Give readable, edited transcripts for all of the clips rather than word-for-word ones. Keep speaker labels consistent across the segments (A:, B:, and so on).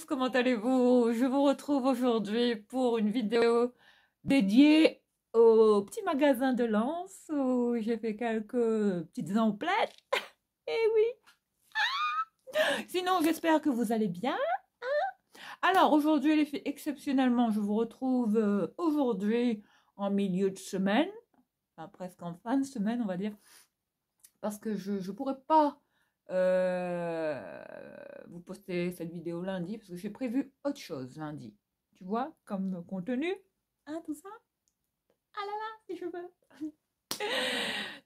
A: tous, comment allez-vous? Je vous retrouve aujourd'hui pour une vidéo dédiée au petit magasin de Lens où j'ai fait quelques petites emplettes. Eh oui! Sinon, j'espère que vous allez bien. Alors, aujourd'hui, les filles, exceptionnellement, je vous retrouve aujourd'hui en milieu de semaine, enfin, presque en fin de semaine, on va dire, parce que je ne pourrais pas vous poster cette vidéo lundi parce que j'ai prévu autre chose lundi. Tu vois, comme contenu, hein, tout ça. Ah là là, si je veux.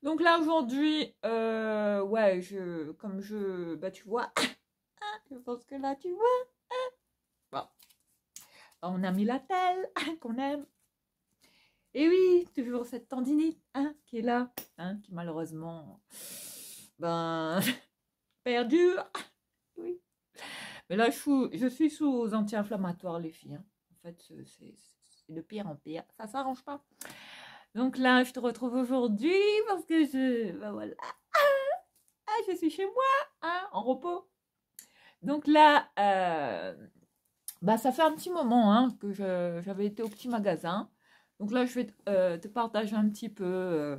A: Donc là aujourd'hui, ouais, bah tu vois, je pense que là tu vois, bon, on a mis la telle qu'on aime. Et oui, toujours cette tendinite, hein, qui est là, hein, qui malheureusement, ben, perdure. Oui. Mais là, je suis sous anti-inflammatoire, les filles, hein. En fait, c'est de pire en pire. Ça s'arrange pas. Donc là, je te retrouve aujourd'hui parce que ben voilà. Je suis chez moi, hein, en repos. Donc là, bah, ça fait un petit moment hein, que j'avais été au petit magasin. Donc là, je vais te partager un petit peu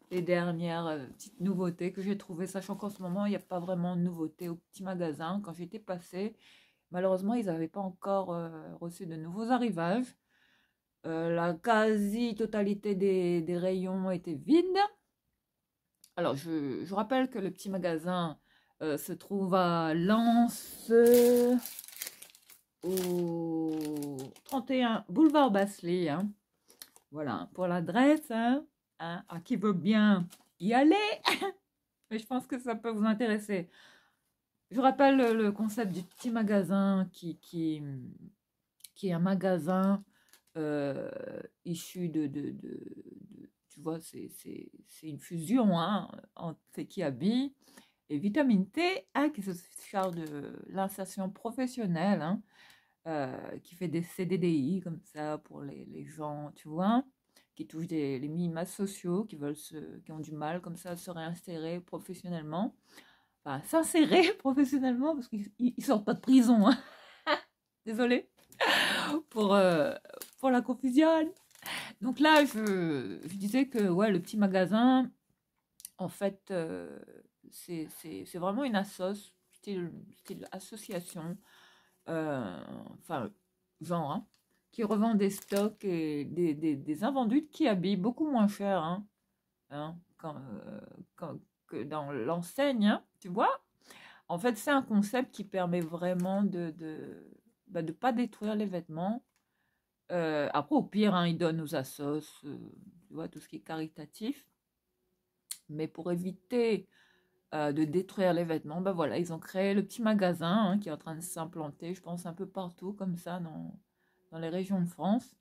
A: les dernières petites nouveautés que j'ai trouvées, sachant qu'en ce moment, il n'y a pas vraiment de nouveautés au petit magasin. Quand j'étais passée, malheureusement, ils n'avaient pas encore reçu de nouveaux arrivages. La quasi-totalité des rayons étaient vides. Alors, je rappelle que le petit magasin se trouve à Lens, au 31 boulevard Basselet. Hein. Voilà, pour l'adresse, hein, à qui veut bien y aller. Mais je pense que ça peut vous intéresser. Je rappelle le concept du petit magasin qui est un magasin issu tu vois, c'est une fusion hein, entre Kiabi et Vitamine T, hein, qui se charge de l'insertion professionnelle, hein, qui fait des CDDI comme ça pour les gens, tu vois, qui touchent les minima sociaux, qui ont du mal comme ça à se réinsérer professionnellement. Enfin, s'insérer professionnellement parce qu'ils sortent pas de prison. Hein. Désolée pour, euh, pour la confusion. Donc là, je disais que ouais, le petit magasin, en fait, c'est vraiment une style association, enfin, genre, hein, qui revend des stocks et des invendus qui habillent beaucoup moins cher hein, que dans l'enseigne, hein, tu vois. En fait, c'est un concept qui permet vraiment de pas détruire les vêtements. Après, au pire, hein, ils donnent aux assos, tu vois, tout ce qui est caritatif. Mais pour éviter de détruire les vêtements, ben voilà, ils ont créé le petit magasin hein, qui est en train de s'implanter, je pense, un peu partout, comme ça, dans les régions de France.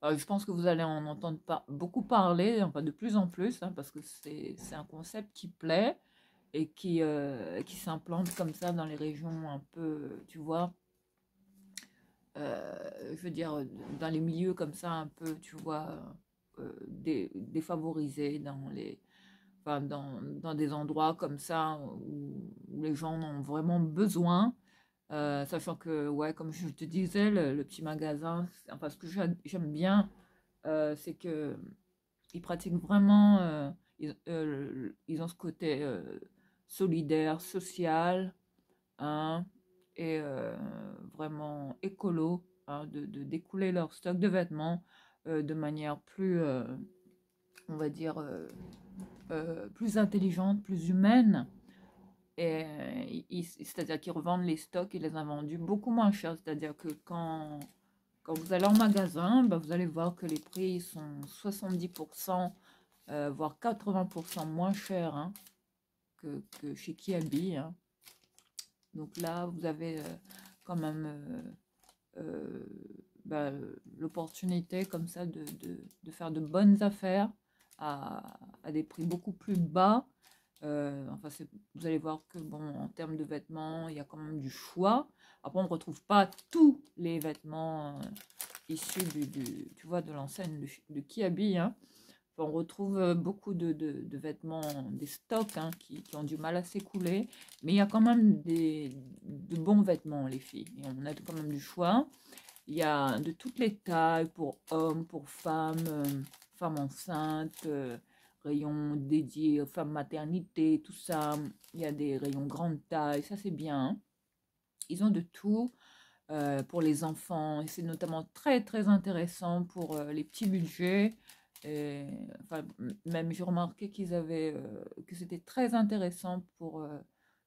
A: Je pense que vous allez en entendre beaucoup parler, enfin de plus en plus, hein, parce que c'est un concept qui plaît et qui s'implante comme ça dans les régions un peu, tu vois, je veux dire, dans les milieux comme ça, un peu, tu vois, défavorisés, enfin, dans des endroits comme ça où les gens en ont vraiment besoin. Sachant que, ouais, comme je te disais, le petit magasin, enfin, ce que j'aime bien, c'est que ils pratiquent vraiment, ils ont ce côté solidaire, social, hein, et vraiment écolo, hein, de découler leur stock de vêtements de manière plus, on va dire, plus intelligente, plus humaine. Et c'est-à-dire qu'ils revendent les stocks et les invendus beaucoup moins cher. C'est-à-dire que quand vous allez en magasin, bah, vous allez voir que les prix sont 70%, voire 80% moins chers hein, que chez Kiabi. Hein. Donc là, vous avez quand même bah, l'opportunité comme ça de faire de bonnes affaires à des prix beaucoup plus bas. Enfin, vous allez voir que bon, en termes de vêtements, il y a quand même du choix. Après, on ne retrouve pas tous les vêtements issus tu vois, de l'enseigne de Kiabi. Hein. On retrouve beaucoup de vêtements, des stocks hein, qui ont du mal à s'écouler. Mais il y a quand même de bons vêtements, les filles. Et on a quand même du choix. Il y a de toutes les tailles, pour hommes, pour femmes, femmes enceintes, rayons dédiés aux femmes maternité, tout ça. Il y a des rayons grande taille, ça c'est bien, hein. Ils ont de tout pour les enfants. Et c'est notamment très très intéressant pour les petits budgets. Et, enfin, même j'ai remarqué qu'ils avaient que c'était très intéressant pour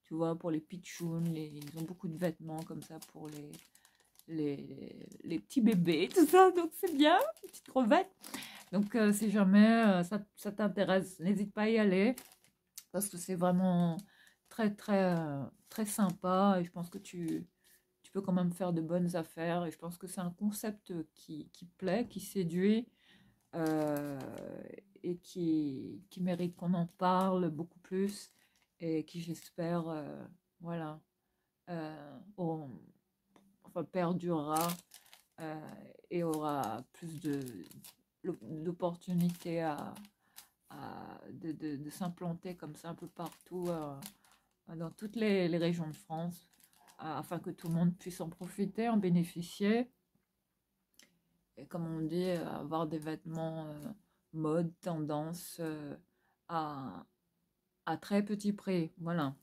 A: tu vois, pour les pitchouns. Ils ont beaucoup de vêtements comme ça pour les petits bébés, tout ça. Donc c'est bien, une petite crevette. Donc si jamais ça t'intéresse, n'hésite pas à y aller parce que c'est vraiment très très très sympa et je pense que tu peux quand même faire de bonnes affaires et je pense que c'est un concept qui plaît, qui séduit euh, et qui mérite qu'on en parle beaucoup plus et qui j'espère voilà enfin, perdurera euh, et aura plus d'opportunités de s'implanter comme ça un peu partout dans toutes les régions de France afin que tout le monde puisse en profiter, en bénéficier et comme on dit, avoir des vêtements mode, tendance à, à très petit prix. Voilà.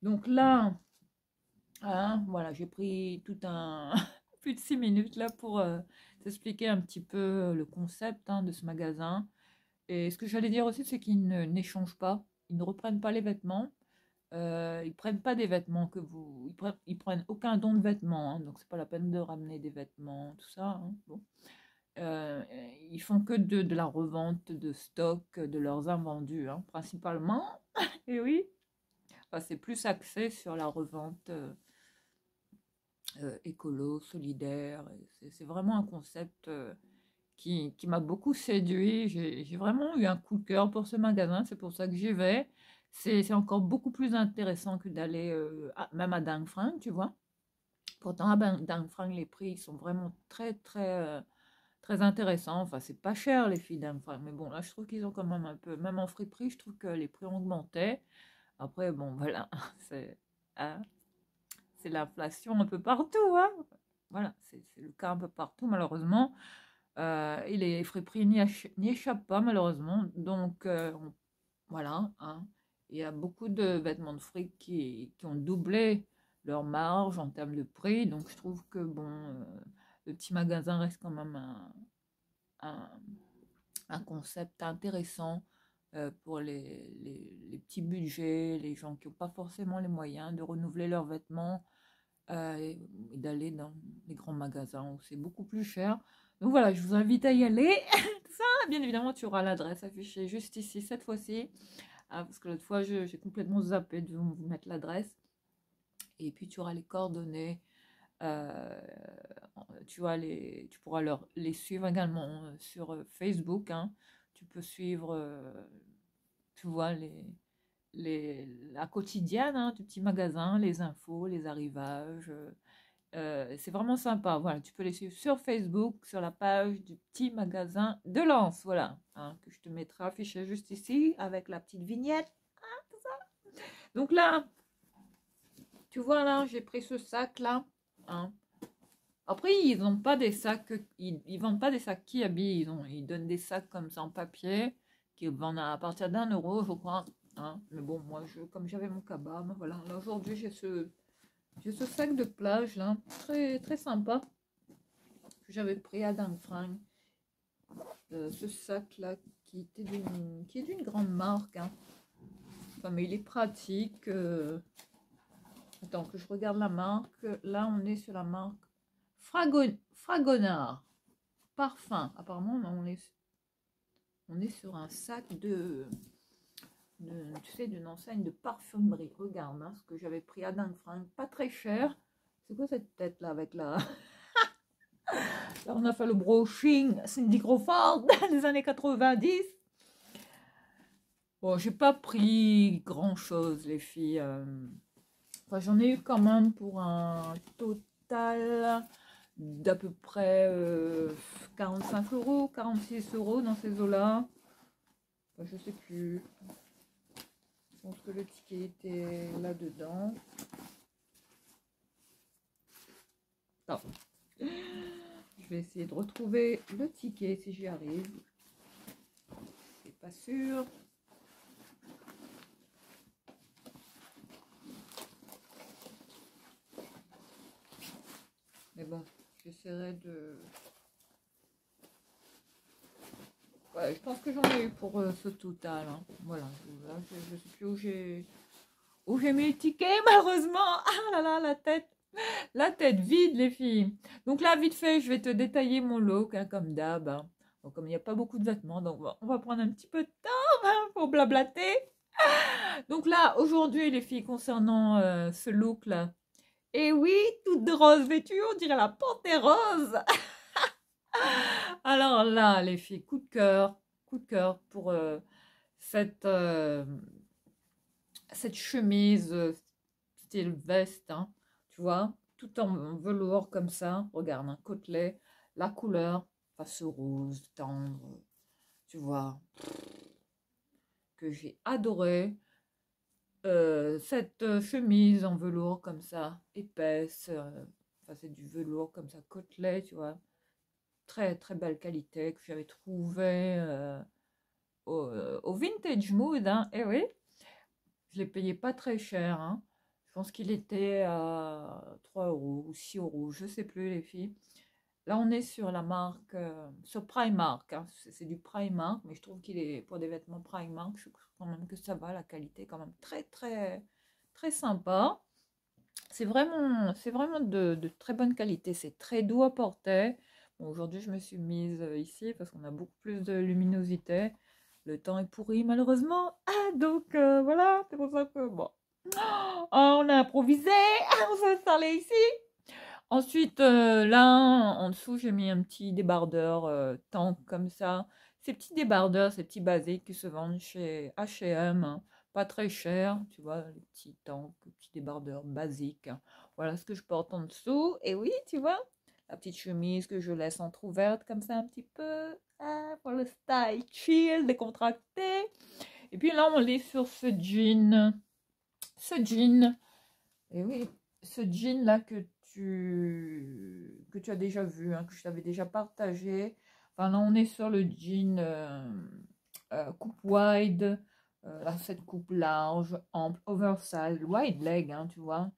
A: Donc là, hein, voilà, j'ai pris tout un plus de 6 minutes là pour t'expliquer un petit peu le concept hein, de ce magasin. Et ce que j'allais dire aussi, c'est qu'ils n'échangent pas, ils ne reprennent pas les vêtements. Ils prennent pas des vêtements que vous. Ils prennent aucun don de vêtements, hein, donc c'est pas la peine de ramener des vêtements, tout ça. Hein, bon. Euh, Ils font que de la revente de stock de leurs invendus, hein, principalement. Et oui, enfin, c'est plus axé sur la revente écolo, solidaire. C'est vraiment un concept qui m'a beaucoup séduit. J'ai vraiment eu un coup de cœur pour ce magasin, c'est pour ça que j'y vais. C'est encore beaucoup plus intéressant que d'aller même à Dingfring, tu vois. Pourtant, à Dingfring, les prix sont vraiment très, très, très intéressants. Enfin, c'est pas cher, les filles Dingfring. Mais bon, là, je trouve qu'ils ont quand même un peu, même en friperie, je trouve que les prix ont augmenté. Après, bon, voilà, c'est hein, c'est l'inflation un peu partout, hein. Voilà, c'est le cas un peu partout, malheureusement. Et les friperies n'y échappent pas, malheureusement. Donc, voilà, hein. Il y a beaucoup de vêtements de fric qui ont doublé leur marge en termes de prix. Donc, je trouve que, bon, le petit magasin reste quand même un, un concept intéressant pour les petits budgets, les gens qui n'ont pas forcément les moyens de renouveler leurs vêtements et d'aller dans les grands magasins où c'est beaucoup plus cher. Donc voilà, je vous invite à y aller. Ça, bien évidemment, tu auras l'adresse affichée juste ici, cette fois-ci. Parce que l'autre fois, j'ai complètement zappé de vous mettre l'adresse. Et puis, tu auras les coordonnées. euh, tu pourras les suivre également sur Facebook, hein. Tu peux suivre, tu vois, la quotidienne hein, du petit magasin, les infos, les arrivages. C'est vraiment sympa. Voilà, tu peux les suivre sur Facebook, sur la page du petit magasin de Lens. Voilà, hein, que je te mettrai affiché juste ici avec la petite vignette. Hein, tout ça. Donc là, tu vois là, j'ai pris ce sac là. Hein. Après, ils n'ont pas des sacs, ils vendent pas des sacs qui habillent. Ils donnent des sacs comme ça en papier qui vendent à partir d'1 euro, je crois. Hein. Mais bon, moi, comme j'avais mon cabane, voilà. Là, aujourd'hui, j'ai ce sac de plage là, très très sympa que j'avais pris à Dingfring. Ce sac là qui est d'une grande marque. Hein. Enfin, mais il est pratique. Attends que je regarde la marque. Là, on est sur la marque Fragonard parfum. Apparemment, on est sur un sac tu sais, d'une enseigne de parfumerie. Regarde, hein, ce que j'avais pris à Dingfring, pas très cher. C'est quoi cette tête là avec la... Là, on a fait le brushing Cindy Crawford des années 90. Bon, j'ai pas pris grand chose, les filles. Enfin, j'en ai eu quand même pour un total d'à peu près 45 euros, 46 euros dans ces eaux-là. Enfin, je sais plus. Je pense que le ticket était là-dedans. Non. Je vais essayer de retrouver le ticket si j'y arrive. C'est pas sûr. Mais bon, j'essaierai de... Ouais, je pense que j'en ai eu pour ce total. Hein. Voilà, là, je sais plus où j'ai mis le ticket, malheureusement. Ah là là, la tête vide, les filles. Donc là, vite fait, je vais te détailler mon look, hein, comme d'hab. Hein. Donc, comme il n'y a pas beaucoup de vêtements, donc on va prendre un petit peu de temps hein, pour blablater. Donc là, aujourd'hui, les filles, concernant ce look-là, et oui, toute de rose vêtue, on dirait la panthère rose. Alors là, les filles, coup de cœur pour cette, cette chemise style veste, hein, tu vois, tout en velours comme ça. Regarde, un côtelet, la couleur, face rose, tendre, tu vois, que j'ai adoré. Cette chemise en velours comme ça, épaisse, enfin c'est du velours comme ça, côtelet, tu vois, très très belle qualité que j'avais trouvé au Vintage Mood, hein. Et oui, je l'ai payé pas très cher, hein. Je pense qu'il était à 3 euros ou 6 euros, je sais plus les filles. Là, on est sur la marque, sur Primark, hein. C'est du Primark, mais je trouve qu'il est, pour des vêtements Primark, je trouve quand même que ça va, la qualité est quand même très, très, très sympa. C'est vraiment de très bonne qualité, c'est très doux à porter. Bon, aujourd'hui, je me suis mise ici parce qu'on a beaucoup plus de luminosité. Le temps est pourri, malheureusement. Ah, donc voilà, c'est pour ça que, bon, on a improvisé, on s'est installé ici. Ensuite, là, en dessous, j'ai mis un petit débardeur tank comme ça. Ces petits débardeurs, ces petits basiques qui se vendent chez H&M, hein, pas très cher, tu vois, les petits tanks, les petits débardeurs basiques. Hein. Voilà ce que je porte en dessous. Et oui, tu vois, la petite chemise que je laisse entrouverte comme ça un petit peu, hein, pour le style chill, décontracté. Et puis là, on est sur ce jean. Ce jean. Et oui, ce jean là que tu as déjà vu, hein, que je t'avais déjà partagé. Enfin là on est sur le jean coupe wide, là, cette coupe large, ample, oversize, wide leg, hein, tu vois.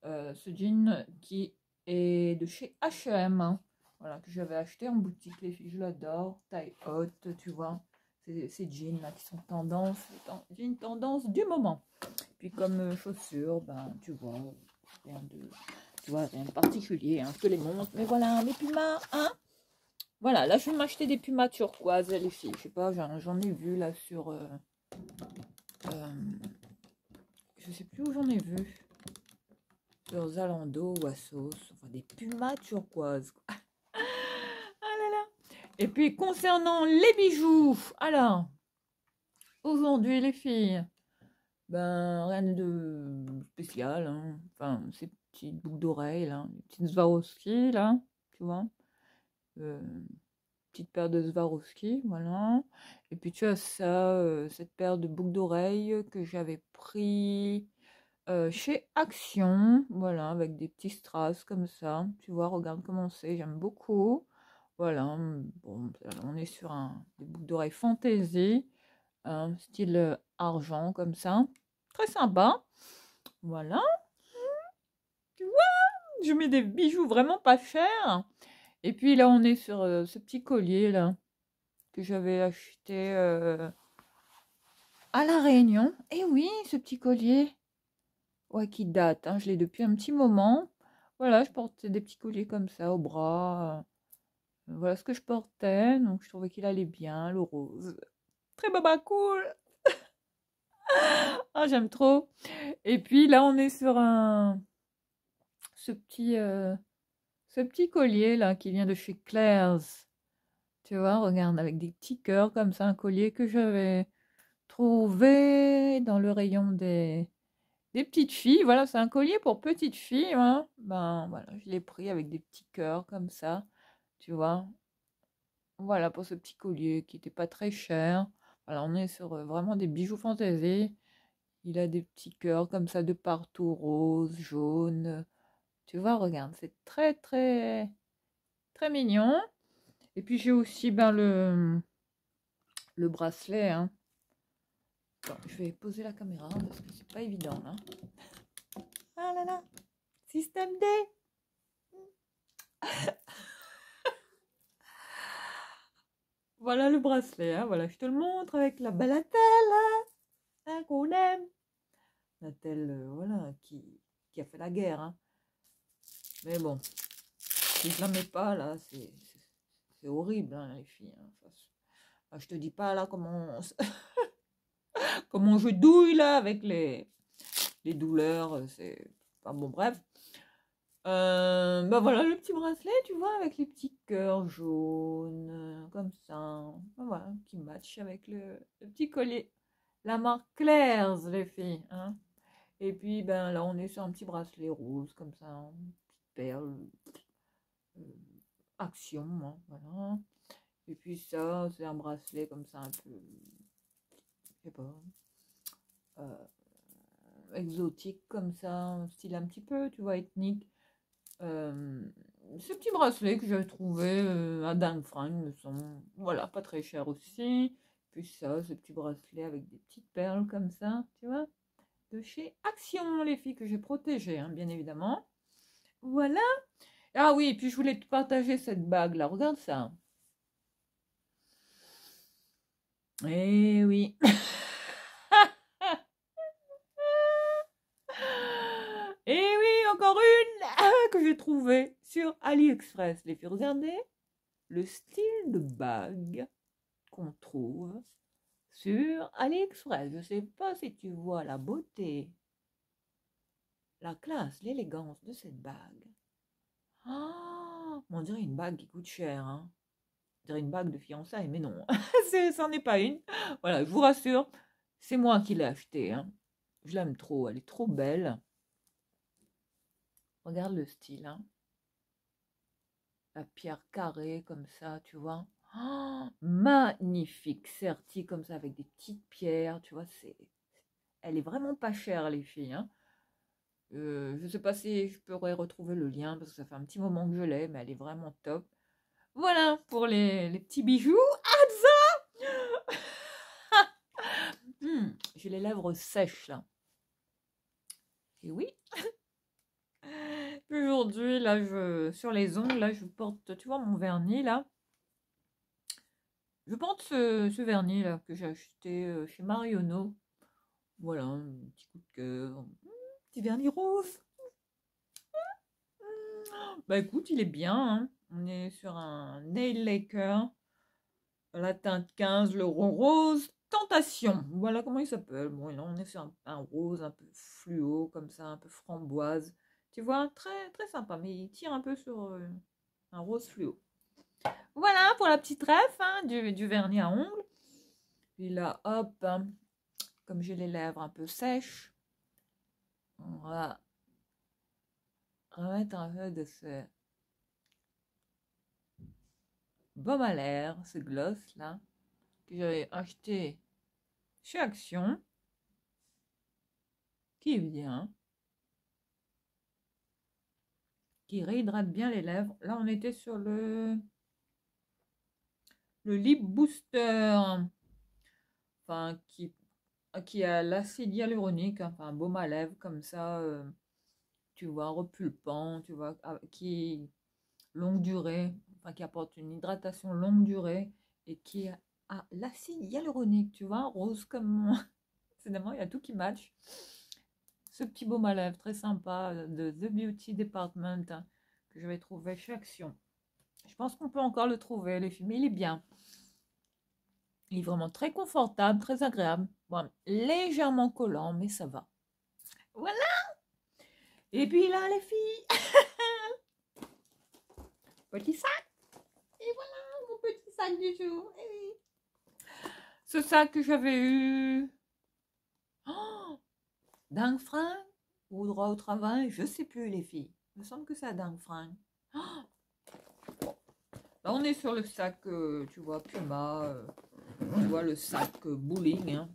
A: Ce jean qui est de chez H&M, hein, voilà, que j'avais acheté en boutique, les filles, je l'adore, taille haute, tu vois. Ces jeans là qui sont tendance, jeans tendance du moment. Puis comme chaussures, ben tu vois, rien de, tu vois, rien de particulier, hein, je te les montre. Mais voilà, mes pumas, hein. Voilà, là je vais m'acheter des pumas turquoises, les filles. Je sais pas, j'en ai vu là sur, euh, je sais plus où j'en ai vu. Sur Zalando ou Asos, enfin des pumas turquoises. Ah là là. Et puis concernant les bijoux, alors aujourd'hui les filles. Ben, rien de spécial, hein. Enfin, ces petites boucles d'oreilles, là, les petites Swarovski, là, tu vois. Euh, petite paire de Swarovski, voilà. Et puis tu as ça, cette paire de boucles d'oreilles que j'avais pris chez Action, voilà, avec des petits strass comme ça. Tu vois, regarde comment c'est, j'aime beaucoup. Voilà, bon, on est sur des boucles d'oreilles fantaisie, style argent comme ça. Très sympa. Voilà. Tu vois, je mets des bijoux vraiment pas chers. Et puis là, on est sur ce petit collier là que j'avais acheté à La Réunion. Et oui, ce petit collier. Ouais, qui date. Hein, je l'ai depuis un petit moment. Voilà, je portais des petits colliers comme ça au bras. Voilà ce que je portais. Donc, je trouvais qu'il allait bien, le rose. Très baba cool. Ah, j'aime trop. Et puis là, on est sur ce petit collier là qui vient de chez Claire's. Tu vois, regarde, avec des petits cœurs comme ça, un collier que j'avais trouvé dans le rayon des petites filles. Voilà, c'est un collier pour petites filles. Hein. Ben voilà, je l'ai pris avec des petits cœurs comme ça. Tu vois, voilà pour ce petit collier qui n'était pas très cher. Alors, on est sur vraiment des bijoux fantaisie. Il a des petits cœurs comme ça de partout, rose, jaune. Tu vois, regarde, c'est très, très, très mignon. Et puis, j'ai aussi ben, le bracelet. Hein. Bon, je vais poser la caméra parce que c'est pas évident là. Ah là là, système D. Voilà le bracelet, hein. Voilà, je te le montre avec la belle attelle hein, qu'on aime. L'attelle, voilà, qui a fait la guerre. Hein. Mais bon, si je la mets pas là, c'est horrible, hein, les filles. Hein. Enfin, je te dis pas là comment je douille là avec les douleurs. C'est. Enfin bon, bref. Bah voilà le petit bracelet, tu vois, avec les petits cœurs jaunes, comme ça. Bah voilà, qui match avec le petit collier. La marque Claire's, les filles. Hein. Et puis, ben là, on est sur un petit bracelet rose, comme ça, une petite perle. euh, Action, hein, voilà. Et puis ça, c'est un bracelet comme ça, un peu, je sais pas, euh, exotique, comme ça, style un petit peu, tu vois, ethnique. Ce petit bracelet que j'ai trouvé à Dangfrang, me semble. Voilà, pas très cher aussi. Puis ça, ce petit bracelet avec des petites perles comme ça, tu vois, de chez Action, les filles que j'ai protégées, hein, bien évidemment. Voilà. Ah oui, et puis je voulais te partager cette bague là, regarde ça. Eh oui. Et oui, encore une que j'ai trouvée sur AliExpress. Les filles, regardez le style de bague qu'on trouve sur AliExpress. Je ne sais pas si tu vois la beauté, la classe, l'élégance de cette bague. Ah, on dirait une bague qui coûte cher. Hein. On dirait une bague de fiançailles, mais non, c'en est pas une. Voilà, je vous rassure, c'est moi qui l'ai achetée. Hein. Je l'aime trop, elle est trop belle. Regarde le style. Hein. La pierre carrée comme ça, tu vois. Oh, magnifique, sertie comme ça avec des petites pierres, tu vois. Elle est vraiment pas chère, les filles. Hein. Je ne sais pas si je pourrais retrouver le lien parce que ça fait un petit moment que je l'ai, mais elle est vraiment top. Voilà pour les petits bijoux. J'ai les lèvres sèches là. Et oui. Aujourd'hui, là, sur les ongles, là, je porte, tu vois, mon vernis là. Je porte ce vernis là que j'ai acheté chez Marionneau. Voilà, un petit coup de cœur. Petit vernis rose. Bah écoute, il est bien. Hein. On est sur un Nail Laker. La teinte 15, le rose tentation. Voilà comment il s'appelle. Bon, là, on est sur un rose un peu fluo, comme ça, un peu framboise. Tu vois, très, très sympa. Mais il tire un peu sur un rose fluo. Voilà pour la petite ref hein, du vernis à ongles. Puis là, hop, hein, comme j'ai les lèvres un peu sèches, on va remettre un peu de ce baume à lèvres, ce gloss là, que j'avais acheté chez Action, qui est bien, qui réhydrate bien les lèvres. Là, on était sur le Lip Booster, enfin, qui a l'acide hyaluronique, enfin, un baume à lèvres comme ça, tu vois, repulpant, tu vois, qui longue durée, enfin, qui apporte une hydratation longue durée et qui a l'acide hyaluronique, tu vois, rose comme moi. Finalement, il y a tout qui match. Ce petit baume à lèvres très sympa de The Beauty Department hein, que je vais trouver chez Action. Je pense qu'on peut encore le trouver, les filles, mais il est bien. Il est vraiment très confortable, très agréable. Bon, légèrement collant, mais ça va. Voilà. Et puis là, les filles, petit sac. Et voilà mon petit sac du jour. Et oui. Ce sac que j'avais eu oh, Dangfrang ou droit au travail, je sais plus les filles. Il me semble que c'est à Dangfrang. Oh, bon. Là, on est sur le sac, tu vois, Puma. Tu vois, le sac bowling, hein.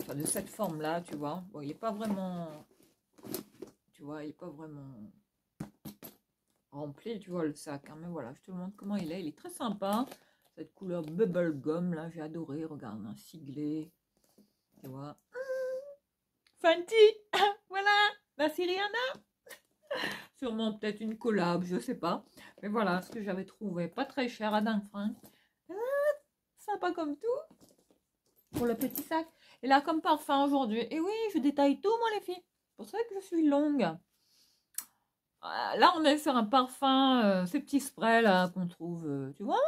A: Enfin, de cette forme-là, tu vois. Bon, il n'est pas vraiment... Tu vois, il n'est pas vraiment rempli, tu vois, le sac. Hein, mais voilà, je te montre comment il est. Il est très sympa. Cette couleur bubblegum, là, j'ai adoré. Regarde, un siglé. Tu vois. Fenty. Voilà. Merci Rihanna. Sûrement peut-être une collab, je sais pas. Mais voilà ce que j'avais trouvé. Pas très cher à dingue franc. Sympa comme tout. Pour le petit sac. Et là, comme parfum aujourd'hui. Et oui, je détaille tout, moi, les filles. C'est pour ça que je suis longue. Là, on est sur un parfum, ces petits sprays là qu'on trouve, tu vois,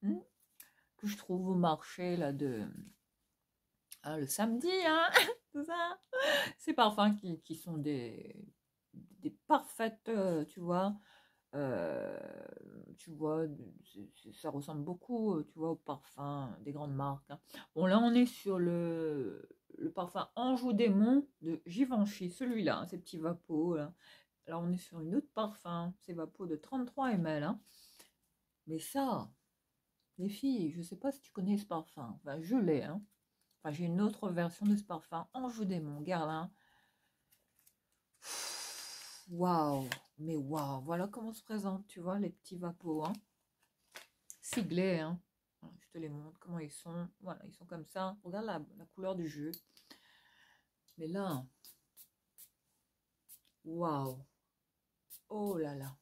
A: hein, que je trouve au marché là le samedi, hein, tout ça. Ces parfums qui sont des parfaites, euh, tu vois, ça ressemble beaucoup, tu vois, au parfum des grandes marques. Hein. Bon, là, on est sur le parfum Anjou Démon de Givenchy, celui-là, hein, ces petits vapos là. Là, on est sur une autre parfum, c'est Vapo de 33 ml. Hein. Mais ça, les filles, je ne sais pas si tu connais ce parfum. Enfin, je l'ai. Hein. Enfin, j'ai une autre version de ce parfum, Anjou Démon, Guerlain. Waouh, mais waouh, voilà comment se présentent, tu vois, les petits vapos. Hein. Siglés, hein. Voilà, je te les montre, comment ils sont. Voilà, ils sont comme ça. Regarde la couleur du jus. Mais là, waouh. Oh là là.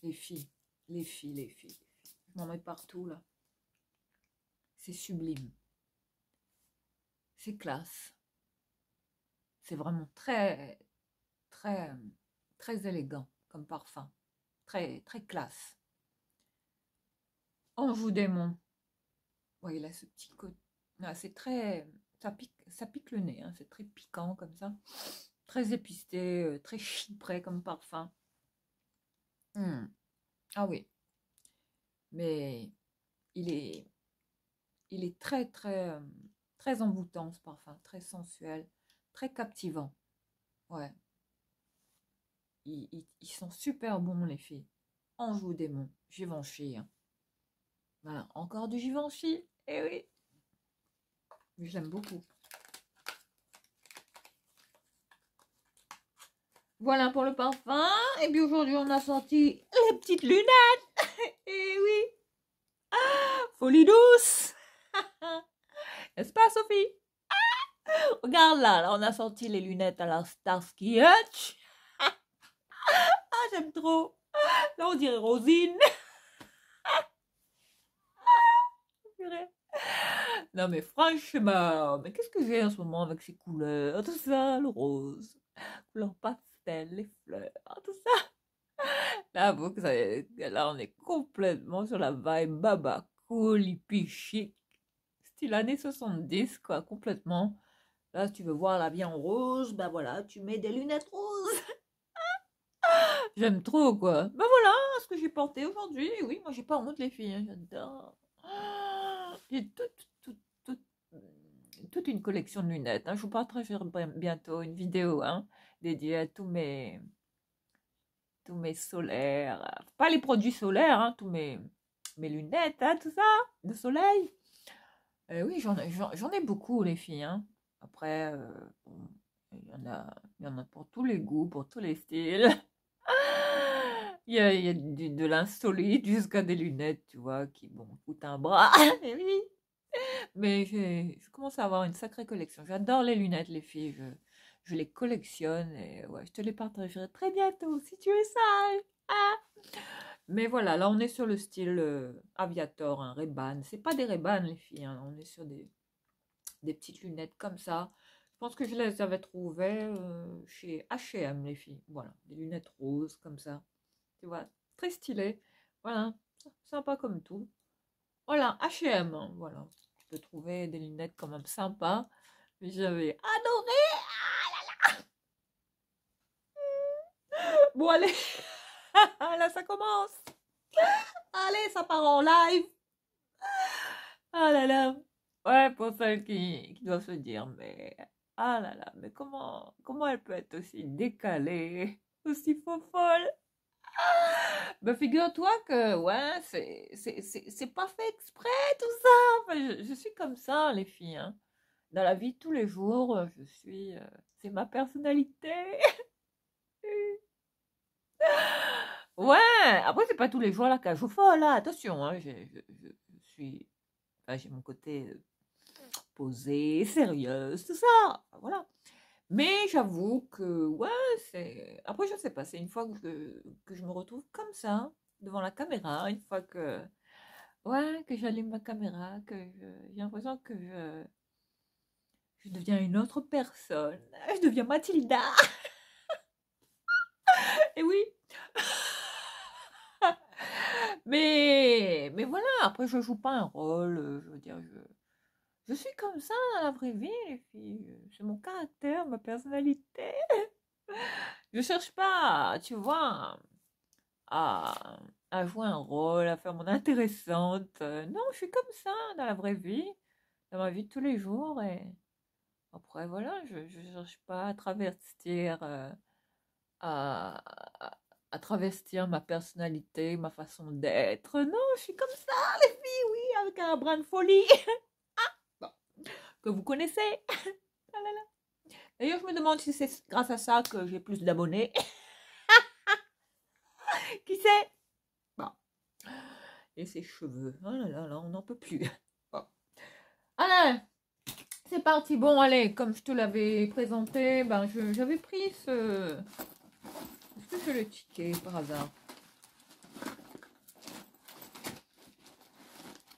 A: Les filles, les filles, les filles. Je m'en mets partout, là. C'est sublime. C'est classe. C'est vraiment très, très, très élégant comme parfum. Très, très classe. Anjou Démon. Ouais, il a ce petit côté. Ah, c'est très. Ça pique le nez. Hein. C'est très piquant comme ça. Très épisté, très chypré comme parfum. Ah oui. Mais il est, il est très, très, très envoûtant ce parfum. Très sensuel. Très captivant. Ouais. Ils sont super bons, les filles. Anjou Démon, Givenchy. Hein. Voilà, encore du Givenchy. Eh oui, mais j'aime beaucoup. Voilà pour le parfum. Et puis aujourd'hui, on a sorti les petites lunettes. Eh oui. Folie douce. N'est-ce pas, Sophie? Regarde là, on a sorti les lunettes à la Starsky Hutch. Ah, j'aime trop. Là, on dirait Rosine. Non, mais franchement, mais qu'est-ce que j'ai en ce moment avec ces couleurs, tout ça, le rose, couleur pastel, les fleurs, tout ça. Là, là, on est complètement sur la vibe baba, cool, hippie, chic, style années 70, quoi, complètement. Là, si tu veux voir la vie en rose, ben voilà, tu mets des lunettes roses. J'aime trop, quoi. Ben voilà ce que j'ai porté aujourd'hui. Oui, moi, j'ai pas honte, les filles, hein, j'adore. J'ai toute une collection de lunettes. Hein. Je vous partagerai bientôt une vidéo hein, dédiée à tous mes solaires. Pas les produits solaires, hein, mes lunettes, hein, tout ça, de soleil. Oui, j'en ai beaucoup, les filles. Hein. Après, bon, il y en a pour tous les goûts, pour tous les styles. Il y a de l'insolite jusqu'à des lunettes, tu vois, qui, bon, coûtent un bras. Eh oui. Mais je commence à avoir une sacrée collection. J'adore les lunettes, les filles. Je les collectionne et ouais, je te les partagerai très bientôt si tu es sage. Ah. Mais voilà, là on est sur le style Aviator, un Ray-Ban. C'est pas des Ray-Ban, les filles. Hein. On est sur des petites lunettes comme ça. Je pense que je les avais trouvées chez H&M, les filles. Voilà, des lunettes roses comme ça. Tu vois, très stylé. Voilà, sympa comme tout. Voilà, H&M. Hein, voilà peux trouver des lunettes quand même sympas. J'avais adoré. Bon, allez. Là, ça commence. Allez, ça part en live. Ah là là. Ouais, pour celles qui doivent se dire, mais... Ah là là, mais comment elle peut être aussi décalée, aussi folle? Ben, figure-toi que, ouais, c'est pas fait exprès, tout ça. Enfin, je suis comme ça, les filles, hein. Dans la vie de tous les jours, je suis... c'est ma personnalité. Ouais, après, c'est pas tous les jours la cage au folle, là. Attention, hein, je suis... enfin, j'ai mon côté posée, sérieuse, tout ça. Voilà. Mais j'avoue que, ouais, c'est... Après, je sais pas, c'est une fois que je me retrouve comme ça, devant la caméra, une fois que... Ouais, que j'allume ma caméra, j'ai l'impression que je deviens une autre personne. Je deviens Mathilda. Et oui. Mais voilà, après, je joue pas un rôle, je veux dire, je suis comme ça dans la vraie vie, les filles. C'est mon caractère, ma personnalité. Je cherche pas, tu vois, à, à jouer un rôle, à faire mon intéressante. Non, je suis comme ça dans la vraie vie, dans ma vie de tous les jours. Et après, voilà, je ne cherche pas à travestir, à, à travestir ma personnalité, ma façon d'être. Non, je suis comme ça, les filles, oui, avec un brin de folie. Bon, que vous connaissez. Ah là là. D'ailleurs, je me demande si c'est grâce à ça que j'ai plus d'abonnés. Qui sait? Bon. Et ses cheveux. Oh là là, là on n'en peut plus. Bon. Allez, c'est parti. Bon, allez, comme je te l'avais présenté, ben, j'avais pris ce... Est-ce que j'ai le ticket par hasard?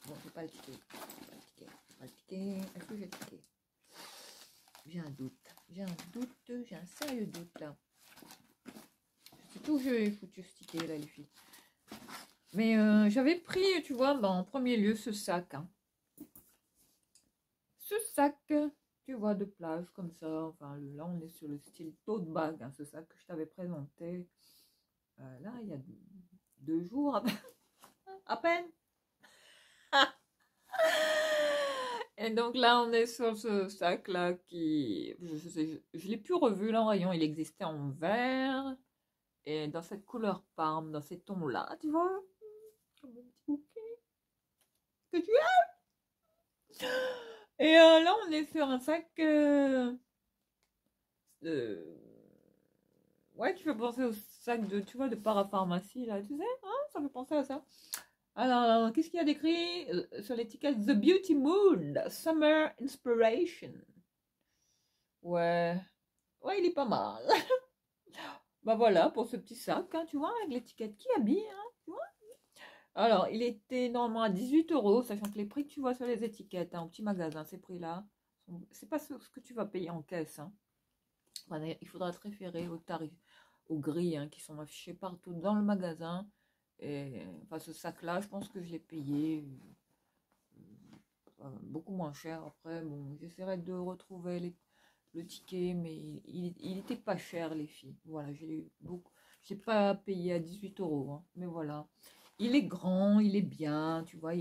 A: Bon, j'ai pas le ticket. Pas le ticket. Est-ce que j'ai le ticket? J'ai un doute. J'ai un doute. J'ai un sérieux doute là. C'est tout que j'ai foutu ce ticket là, les filles. Mais j'avais pris, tu vois, ben, en premier lieu ce sac. Hein. Ce sac, tu vois, de plage comme ça. Enfin, là, on est sur le style tote bag. Hein, ce sac que je t'avais présenté. Là, il y a 2 jours à peine. Et donc là, on est sur ce sac-là qui... Je l'ai plus revu là en rayon. Il existait en vert. Et dans cette couleur parme, dans ces tons-là, tu vois. Comme un petit bouquet. Que tu as. Et là, on est sur un sac... ouais, qui fait penser au sac de, tu vois, de parapharmacie, là. Tu sais, hein, ça fait penser à ça. Alors, qu'est-ce qu'il y a d'écrit sur l'étiquette? The Beauty Moon, Summer Inspiration. Ouais, ouais, il est pas mal. Bah voilà, pour ce petit sac, hein, tu vois, avec l'étiquette qui habille, hein, tu vois. Alors, il était normalement à 18 €, sachant que les prix que tu vois sur les étiquettes, hein, au petit magasin, ces prix-là, c'est pas ce que tu vas payer en caisse. Hein. Enfin, il faudra te référer aux tarifs, aux grilles hein, qui sont affichées partout dans le magasin. Et enfin, ce sac-là, je pense que je l'ai payé beaucoup moins cher. Après, bon, j'essaierai de retrouver le ticket, mais il était pas cher, les filles. Voilà, j'ai pas payé à 18 €. Hein, mais voilà, il est grand, il est bien. Tu vois,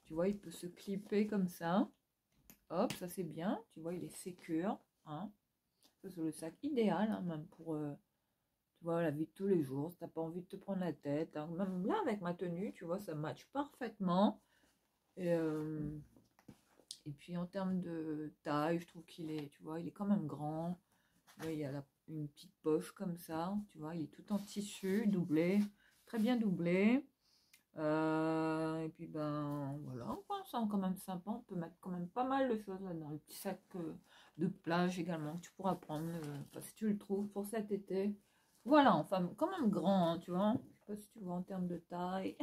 A: tu vois, il peut se clipper comme ça. Hop, ça c'est bien. Tu vois, il est sécure. Hein. C'est le sac idéal, hein, même pour tu vois, la vie de tous les jours. Si t'as pas envie de te prendre la tête. Hein. Même là, avec ma tenue, tu vois, ça match parfaitement. Et puis en termes de taille, je trouve qu'il est, tu vois, il est quand même grand. Là, il y a une petite poche comme ça, tu vois, il est tout en tissu, doublé, très bien doublé. Et puis ben voilà, enfin, c'est quand même sympa. On peut mettre quand même pas mal de choses là dans le petit sac de plage également que tu pourras prendre enfin, si tu le trouves pour cet été. Voilà, enfin quand même grand, hein, tu vois. Je sais pas si tu vois en termes de taille.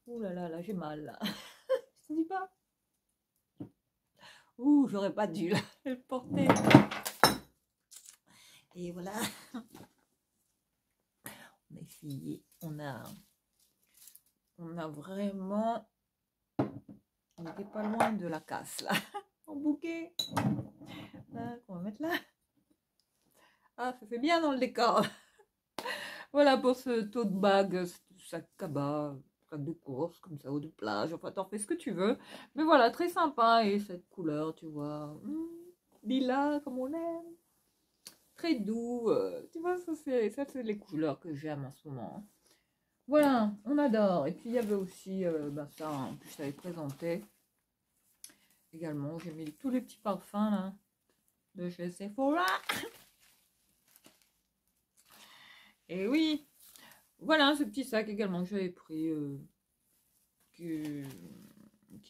A: Ouh là, j'ai mal là. Je te dis pas. Ouh, j'aurais pas dû le porter. Et voilà. On a essayé. On a vraiment... On n'était pas loin de la casse là. En bouquet. Là, qu'on va mettre là. Ah, ça fait bien dans le décor. Voilà pour ce tote bag, ce sac cabas, sac de course comme ça, ou de plage. Enfin, t'en fais ce que tu veux. Mais voilà, très sympa. Et cette couleur, tu vois. Lilas, comme on aime. très doux. Tu vois, ça c'est les couleurs que j'aime en ce moment, hein. Voilà, on adore. Et puis il y avait aussi bah, ça hein, que je t'avais présenté également. J'ai mis tous les petits parfums là de chez Sephora. Et oui, voilà ce petit sac également que j'avais pris, qui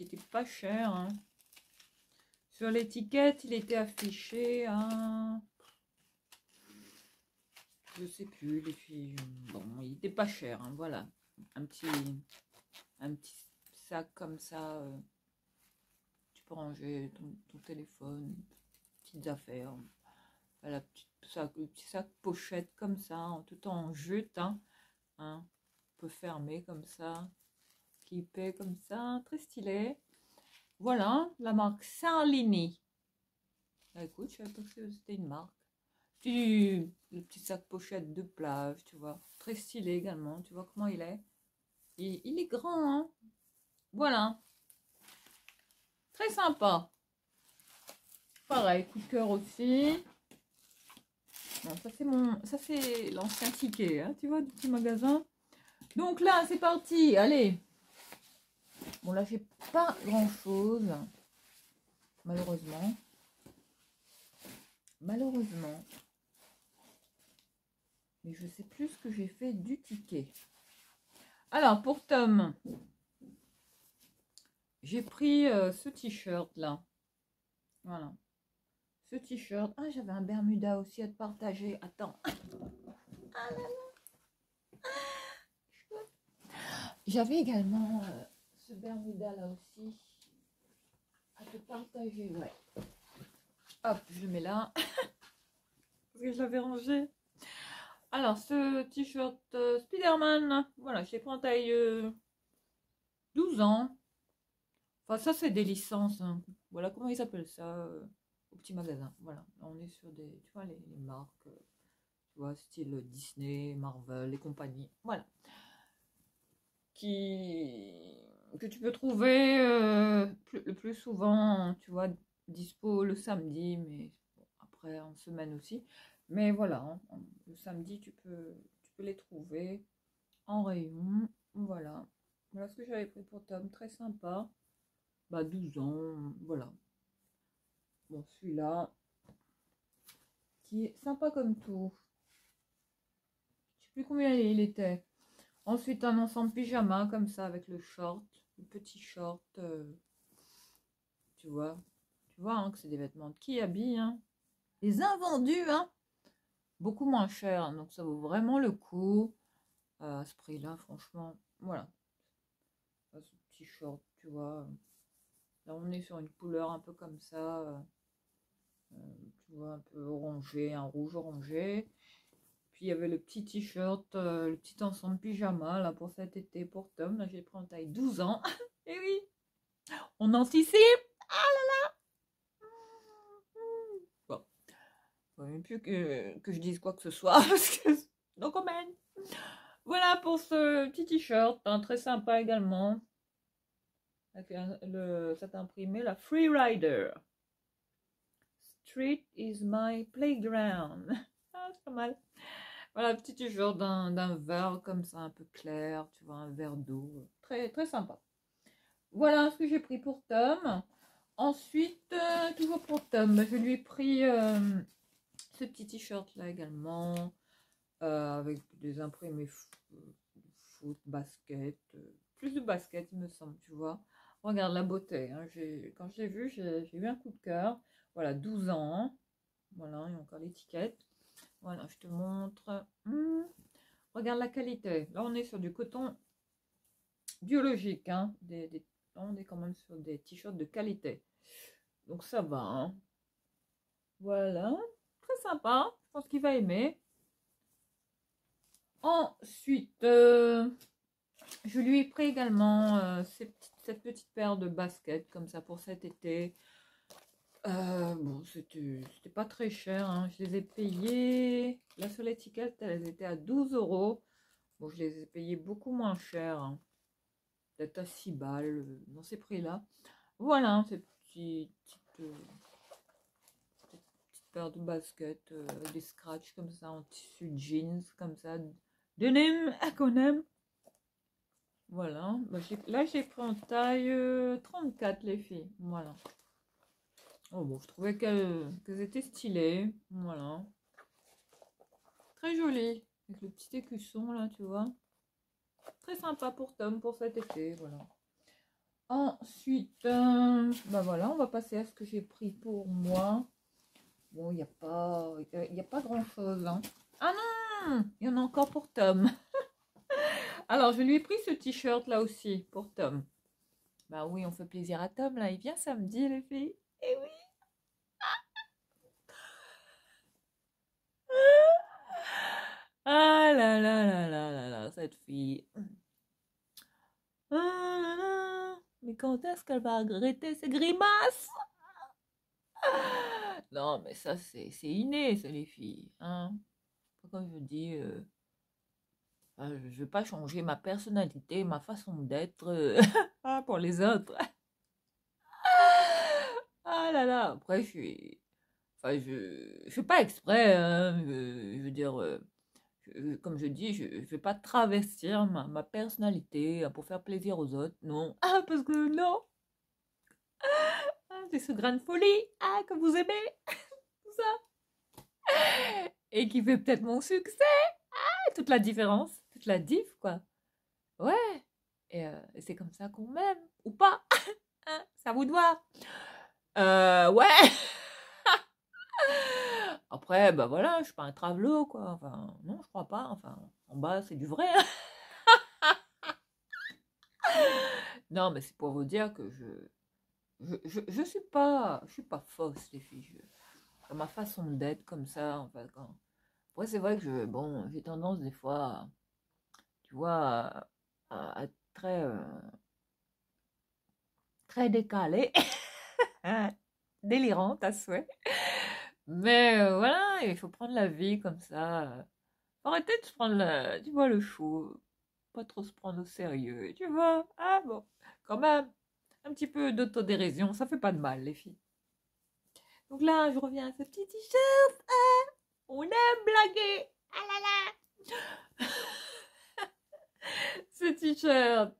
A: était pas cher, hein. Sur l'étiquette, il était affiché à... Je sais plus, les filles. Bon, il était pas cher, hein, voilà. Un petit sac comme ça. Tu peux ranger ton téléphone, petites affaires. Voilà, le petit sac pochette comme ça, tout en jute, hein. On peut fermer comme ça, qui paie comme ça, très stylé. Voilà, la marque Sarlini. Ah, écoute, je savais pas que c'était une marque. Le petit sac pochette de plage, tu vois. Très stylé également. Tu vois comment il est. Il est grand, hein. Voilà. Très sympa. Pareil, coup de cœur aussi. Bon, ça c'est l'ancien ticket, hein, tu vois, du petit magasin. Donc là, c'est parti. Allez. Bon, là, j'ai pas grand-chose. Malheureusement. Malheureusement. Mais je sais plus ce que j'ai fait du ticket. Alors, pour Tom, j'ai pris ce t-shirt là. Voilà. Ce t-shirt. Ah, j'avais un Bermuda aussi à te partager. Attends. Ah là là. J'avais également ce Bermuda là aussi à te partager. Ouais. Hop, je le mets là. Parce que je l'avais rangé. Alors, ce t-shirt Spider-Man. Voilà, j'ai pris en taille 12 ans. Enfin, ça, c'est des licences, hein. Voilà, comment ils appellent ça au petit magasin. Voilà, là, on est sur des, tu vois, les marques, tu vois, style Disney, Marvel et compagnie. Voilà. Que tu peux trouver le plus souvent, tu vois, dispo le samedi, mais bon, après en semaine aussi. Mais voilà, hein, le samedi, tu peux les trouver en rayon. Voilà. Voilà ce que j'avais pris pour Tom. Très sympa. Bah, 12 ans, voilà. Bon, celui-là, qui est sympa comme tout. Je sais plus combien il était. Ensuite, un ensemble pyjama, comme ça, avec le short, le petit short. Tu vois. Tu vois, hein, que c'est des vêtements de qui habille, hein. Les invendus, hein. Beaucoup moins cher, hein, donc ça vaut vraiment le coup. À ce prix-là, franchement, voilà. Ce petit short, tu vois. Là, on est sur une couleur un peu comme ça. Tu vois, un peu orangé, un rouge orangé. Puis il y avait le petit t-shirt, le petit ensemble pyjama là pour cet été pour Tom. Là, j'ai pris en taille 12 ans. Et oui, on anticipe. Ah là là. Bon, faut même plus que je dise quoi que ce soit parce que no comment. Voilà pour ce petit t-shirt, hein, très sympa également. Avec cet imprimé, la Freerider. Street is my playground. Ah, c'est pas mal. Voilà, petit t-shirt d'un vert comme ça, un peu clair, tu vois, un verre d'eau. Très, très sympa. Voilà ce que j'ai pris pour Tom. Ensuite, toujours pour Tom, je lui ai pris ce petit t-shirt là également, avec des imprimés foot, basket, plus de basket il me semble, tu vois. Regarde la beauté, hein. Quand je l'ai vu, j'ai eu un coup de cœur. Voilà, 12 ans. Voilà, il y a encore l'étiquette. Voilà, je te montre. Regarde la qualité. Là, on est sur du coton biologique, hein. Là, on est quand même sur des t-shirts de qualité. Donc, ça va, hein. Voilà. Très sympa. Je pense qu'il va aimer. Ensuite, je lui ai pris également cette petite paire de baskets comme ça pour cet été. Bon, c'était pas très cher, hein. Je les ai payées. Là, sur l'étiquette, elles étaient à 12 euros. Bon, je les ai payées beaucoup moins cher, hein. Peut-être à 6 balles dans ces prix-là. Voilà, ces petites paire de baskets, des scratchs comme ça, en tissu jeans, comme ça, de Nîmes, qu'on aime. Voilà, bah, là j'ai pris en taille 34 les filles, voilà. Oh bon, je trouvais qu'elles étaient stylées, voilà. Très jolies, avec le petit écusson là, tu vois. Très sympa pour Tom, pour cet été, voilà. Ensuite, bah voilà, on va passer à ce que j'ai pris pour moi. Bon, il n'y a pas grand-chose, hein. Ah non, il y en a encore pour Tom. Alors, je lui ai pris ce t-shirt là aussi, pour Tom. Bah oui, on fait plaisir à Tom, là. Il vient samedi, les filles. Eh oui. Ah là là là là là là, cette fille. Ah là là. Mais quand est-ce qu'elle va arrêter ses grimaces? Non, mais ça, c'est inné, ça, les filles. Hein? Comme je dis, je ne vais pas changer ma personnalité, ma façon d'être pour les autres. Ah là là, après, enfin, je fais pas exprès, hein, je veux dire, comme je dis, je vais pas travestir ma personnalité pour faire plaisir aux autres, non. Ah, parce que non, c'est ce grain de folie, que vous aimez, tout ça, et qui fait peut-être mon succès, toute la différence, toute la diff, quoi. Ouais, et c'est comme ça qu'on m'aime, ou pas, hein, c'est à vous de voir. Ouais. Après, bah voilà, je suis pas un travelot, quoi. Enfin, non, je crois pas. Enfin, en bas, c'est du vrai, hein. Non, mais c'est pour vous dire que je suis pas fausse, les filles. Ma façon d'être comme ça, en fait. Après, c'est vrai que bon, j'ai tendance des fois, tu vois, à être très décalée, délirante à souhait. Mais voilà, il faut prendre la vie comme ça. Arrêtez de se prendre, tu vois, le chou. Pas trop se prendre au sérieux, tu vois. Ah bon, quand même, un petit peu d'autodérision, ça fait pas de mal, les filles. Donc là, je reviens à ce petit t-shirt. Ah, on aime blaguer. Ah là là. Ce t-shirt,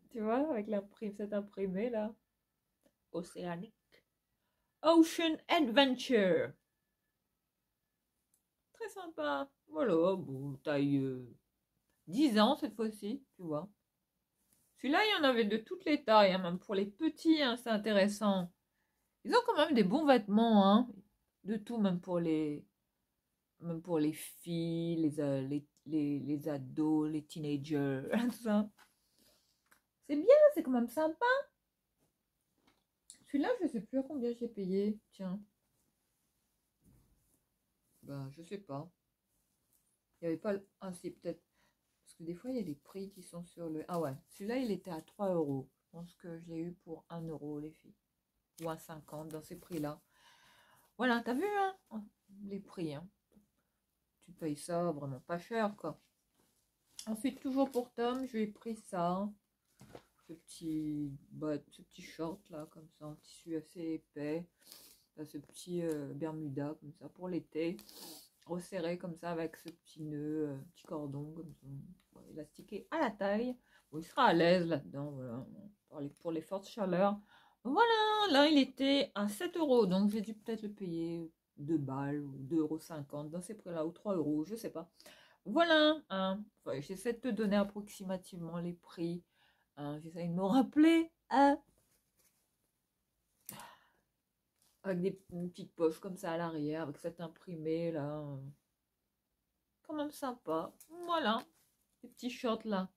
A: tu vois, avec cet imprimé là. Océanique. Ocean Adventure. Très sympa. Voilà, bon, taille 10 ans cette fois-ci, tu vois. Celui-là, il y en avait de toutes les tailles, hein, même pour les petits, hein, c'est intéressant. Ils ont quand même des bons vêtements, hein, de tout, même pour les filles, les ados, les teenagers, tout ça. C'est bien, c'est quand même sympa. Celui-là, je sais plus à combien j'ai payé. Tiens. Ben, je sais pas. Il n'y avait pas Ah, si, peut-être. Parce que des fois, il y a des prix qui sont sur le... Ah ouais, celui-là, il était à 3 euros. Je pense que je l'ai eu pour 1 euro, les filles. Ou à 50 dans ces prix-là. Voilà, t'as vu, hein, les prix, hein. Tu payes ça vraiment pas cher, quoi. Ensuite, toujours pour Tom, je lui ai pris ça. Ce petit short, là, comme ça, en tissu assez épais. Là, ce petit Bermuda, comme ça, pour l'été. Resserré, comme ça, avec ce petit nœud, petit cordon, comme ça. Bon, élastiqué à la taille. Bon, il sera à l'aise là-dedans, voilà. Pour les fortes chaleurs. Voilà, là, il était à 7 euros. Donc, j'ai dû peut-être le payer 2 balles ou 2,50 € dans ces prix-là, ou 3 euros, je sais pas. Voilà, hein. Enfin, j'essaie de te donner approximativement les prix. Hein. J'essaie de me rappeler, hein, avec une petite poche comme ça à l'arrière, avec cet imprimé là. Quand même sympa. Voilà, ces petits shorts là.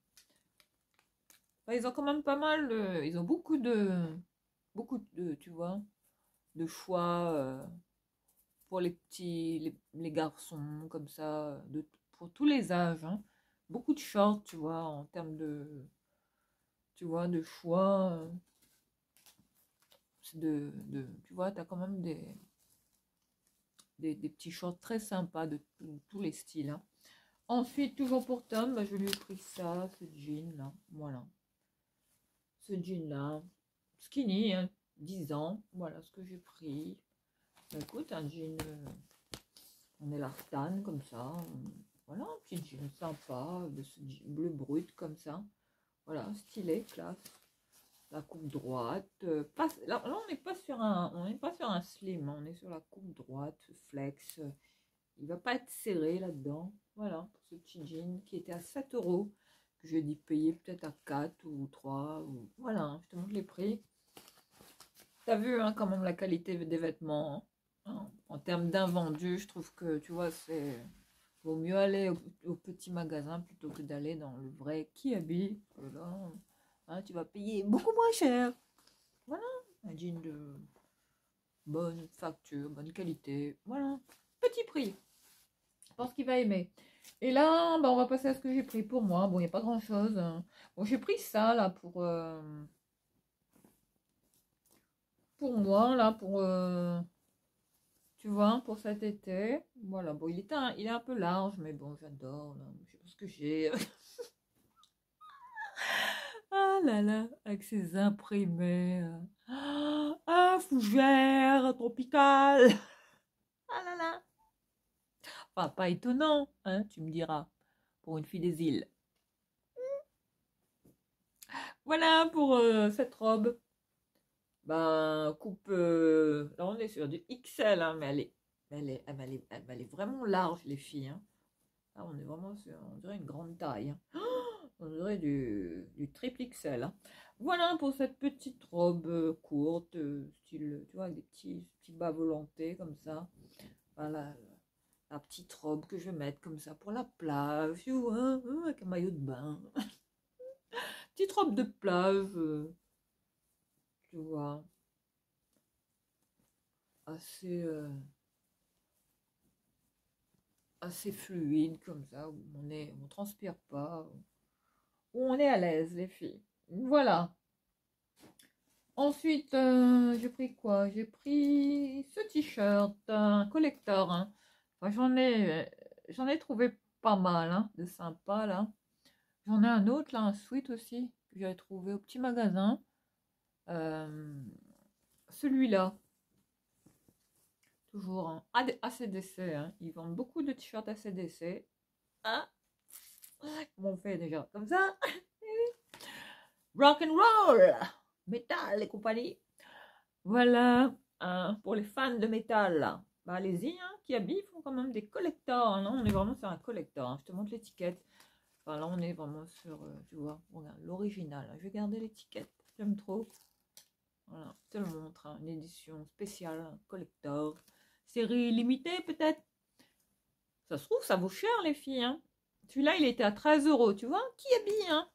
A: Enfin, ils ont quand même pas mal, ils ont beaucoup de, tu vois, de choix pour les petits, les garçons, comme ça, pour tous les âges. Hein. Beaucoup de shorts, tu vois, en termes tu vois, de choix. Tu vois, tu as quand même des petits shorts très sympas de tous les styles. Hein. Ensuite, toujours pour Tom, bah, je lui ai pris ça, ce jean là. Voilà. Ce jean là. Skinny, hein, 10 ans. Voilà ce que j'ai pris. Bah, écoute, un jean, on est l'artane comme ça. Voilà, un petit jean sympa, de ce jean bleu brut comme ça. Voilà, stylé, classe. La coupe droite. Là, on n'est pas sur un slim, hein, on est sur la coupe droite, flex. Il va pas être serré là-dedans. Voilà, pour ce petit jean qui était à 7 euros, que j'ai dû payer peut-être à 4 ou 3. Voilà, hein, je te montre les prix. T'as vu hein, quand même la qualité des vêtements. Hein. En termes d'invendu, je trouve que, tu vois, vaut mieux aller au petit magasin plutôt que d'aller dans le vrai Kiabi. Là, hein, tu vas payer beaucoup moins cher. Voilà, un jean de bonne facture, bonne qualité. Voilà, petit prix. Je pense qu'il va aimer. Et là, bah, on va passer à ce que j'ai pris pour moi. Bon, il n'y a pas grand-chose. Hein. Bon, j'ai pris ça, là, pour moi, là, tu vois, pour cet été. Voilà, bon, il est un peu large, mais bon, j'adore. Là. Je sais pas ce que j'ai. Ah là là, avec ses imprimés. Ah, fougère tropicale. Ah là là. Enfin, pas étonnant, hein, tu me diras, pour une fille des îles. Voilà pour cette robe. Ben, coupe. Là, on est sur du XL, hein, mais elle est vraiment large, les filles. Hein. Là, on est vraiment sur, on dirait une grande taille. Hein. On dirait du triple XL. Hein. Voilà pour cette petite robe courte, style, tu vois, avec des petits bas volantés comme ça. Voilà, la petite robe que je vais mettre comme ça pour la plage, tu vois, avec un maillot de bain. Petite robe de plage, tu vois, assez, assez fluide comme ça, où on transpire pas, où on est à l'aise, les filles. Voilà. Ensuite, j'ai pris quoi? J'ai pris ce t-shirt, un collector. Hein. Enfin, j'en ai trouvé pas mal, hein, de sympa là. J'en ai un autre là, un sweat aussi, que j'avais trouvé au petit magasin. Euh, Celui-là, toujours en ACDC. Hein. Ils vendent beaucoup de t-shirts ACDC. Ah, comment on fait déjà? Comme ça? Rock and roll, métal et compagnie. Voilà, hein, pour les fans de métal, là. Bah, allez-y, hein, Kiabi font quand même des collectors. Hein. Là, on est vraiment sur un collector. Hein. Je te montre l'étiquette. Enfin, là, on est vraiment sur, tu vois, regarde, l'original. Je vais garder l'étiquette. J'aime trop. Voilà, je te le montre. Hein, une édition spéciale, un collector. Série limitée, peut-être. Ça se trouve, ça vaut cher, les filles. Hein. Celui-là, il était à 13 euros. Tu vois, Kiabi, hein.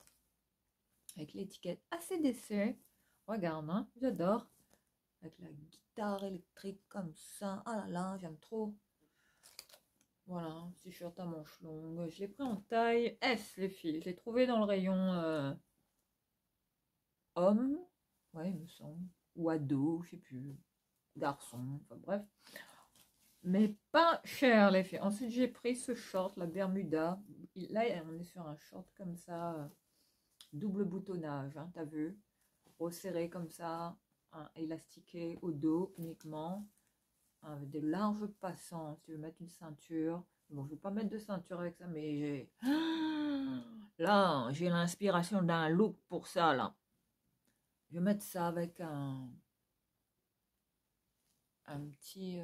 A: Avec l'étiquette ACDC. Regarde, hein, j'adore. Avec la guitare électrique comme ça. Ah là là, j'aime trop. Voilà, un t-shirt à manches longues. Je l'ai pris en taille S, les filles. Je l'ai trouvé dans le rayon homme. Ouais, il me semble. Ou ado, je sais plus. Garçon, enfin bref. Mais pas cher, les filles. Ensuite, j'ai pris ce short, la Bermuda. Là, on est sur un short comme ça. Double boutonnage, hein, t'as vu? Resserré comme ça. Élastiqué au dos uniquement. Avec des larges passants. Si tu veux mettre une ceinture. Bon, je ne vais pas mettre de ceinture avec ça, mais j'ai... Là, j'ai l'inspiration d'un look pour ça, là. Je vais mettre ça avec un petit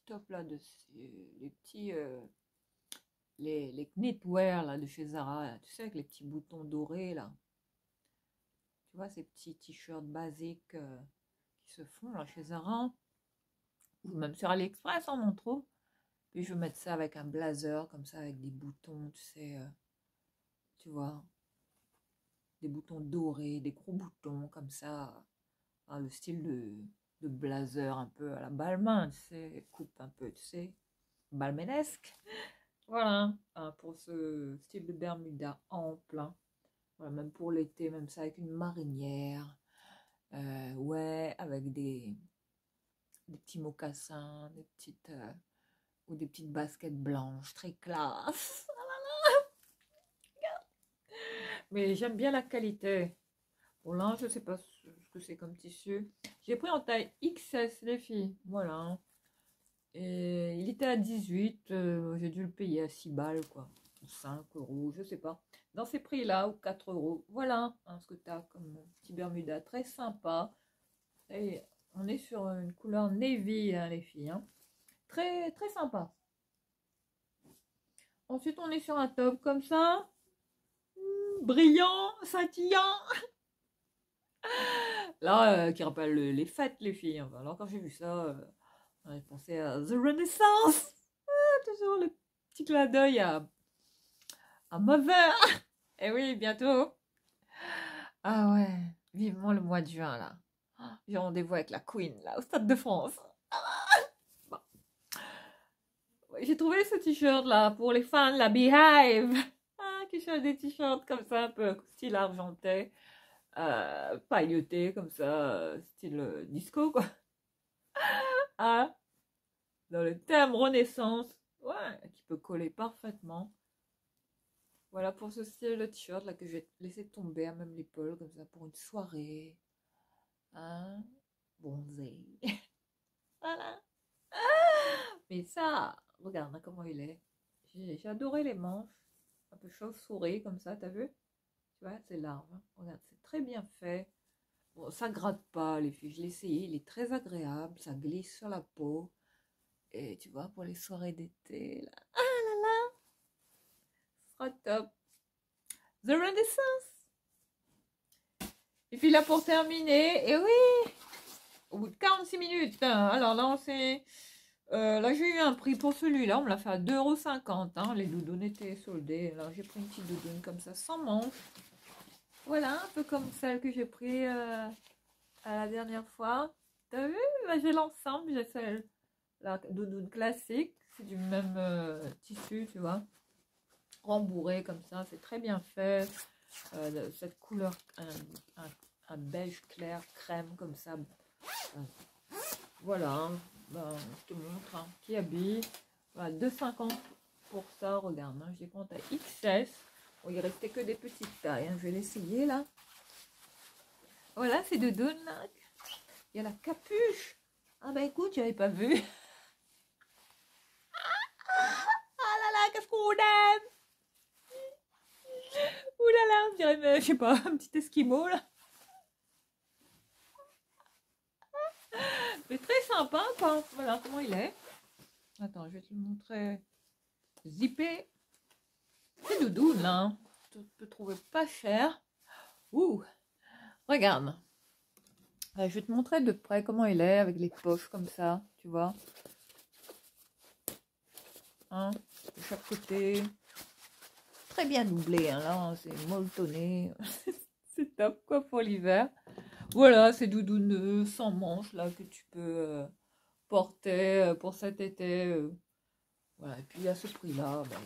A: top, là, les petits... les knitwear, là, de chez Zara. Là. Tu sais, avec les petits boutons dorés, là. Tu vois, ces petits t-shirts basiques qui se font, là, chez Zara. Ou même sur AliExpress, on en trouve. Puis je vais mettre ça avec un blazer, comme ça, avec des boutons, tu sais, tu vois, des boutons dorés, des gros boutons, comme ça, hein, le style de blazer un peu à la Balmain, tu sais, coupe un peu, tu sais, balmanesque. Voilà, hein, pour ce style de Bermuda ample, hein. Voilà, même pour l'été, même ça avec une marinière, ouais, avec des petits mocassins, ou des petites baskets blanches, très classe. Mais j'aime bien la qualité. Bon là, je sais pas ce que c'est comme tissu. J'ai pris en taille XS les filles. Voilà. Hein. Et il était à 18, j'ai dû le payer à 6 balles, quoi. 5 euros, je sais pas. Dans ces prix-là, ou 4 euros. Voilà hein, ce que tu as comme petit Bermuda. Très sympa. Et on est sur une couleur navy, hein, les filles. Hein. Très, très sympa. Ensuite, on est sur un top comme ça. Brillant, scintillant. Là, qui rappelle les fêtes, les filles. Enfin, alors, quand j'ai vu ça, j'ai pensé à The Renaissance. Toujours le petit clin d'œil à Mother. Et oui, bientôt. Ah ouais, vivement le mois de juin, là. J'ai rendez-vous avec la Queen, là, au Stade de France. Bon. Ouais, j'ai trouvé ce t-shirt, là, pour les fans de la Beehive. Ah, qui cherchent des t-shirts comme ça, un peu style argentais, pailleté, comme ça, style disco, quoi. Ah, dans le thème Renaissance. Ouais, qui peut coller parfaitement. Voilà pour ce style de t-shirt là que je vais laisser tomber à même l'épaule comme ça pour une soirée. Hein? Bronzé. Voilà. Mais ça, regarde hein, comment il est. J'ai adoré les manches. Un peu chauve-souris comme ça, t'as vu? Tu vois, c'est large. Hein. Regarde, c'est très bien fait. Bon, ça gratte pas les filles. Je l'ai essayé, il est très agréable. Ça glisse sur la peau. Et tu vois, pour les soirées d'été, là. Ah là là! Ce sera top. The Renaissance. Et puis là pour terminer, et oui, au bout de 46 minutes, hein, alors là on s'est... là j'ai eu un prix pour celui-là, on me l'a fait à 2,50 €, hein, les doudounes étaient soldées, alors j'ai pris une petite doudoune comme ça, sans manche. Voilà, un peu comme celle que j'ai pris à la dernière fois. T'as vu? Là j'ai l'ensemble, j'ai celle, la doudoune classique, c'est du même tissu, tu vois, rembourré comme ça, c'est très bien fait. Cette couleur, un beige clair, crème comme ça. Voilà, hein. Ben, je te montre, hein. Qui habille. Voilà, 2,50 pour ça, regarde, hein. J'ai compté à XS. Bon, il restait que des petites tailles, hein. Je vais l'essayer là. Voilà, c'est de là. Il y a la capuche. Ah bah écoute, j'avais pas vu. Ah là là, qu'est-ce qu'on aime. Ouh là là, on dirait, je sais pas, un petit esquimau là. Mais très sympa, quoi. Voilà comment il est. Attends, je vais te le montrer. Zippé. C'est doudoune, là. Hein. Tu peux trouver pas cher. Ouh, regarde. Je vais te montrer de près comment il est, avec les poches comme ça, tu vois. Hein, de chaque côté. Très bien doublé, hein, là, c'est molletonné. C'est top, quoi, pour l'hiver. Voilà, c'est doudoune sans manches, là, que tu peux porter pour cet été. Voilà, et puis à ce prix-là, bah,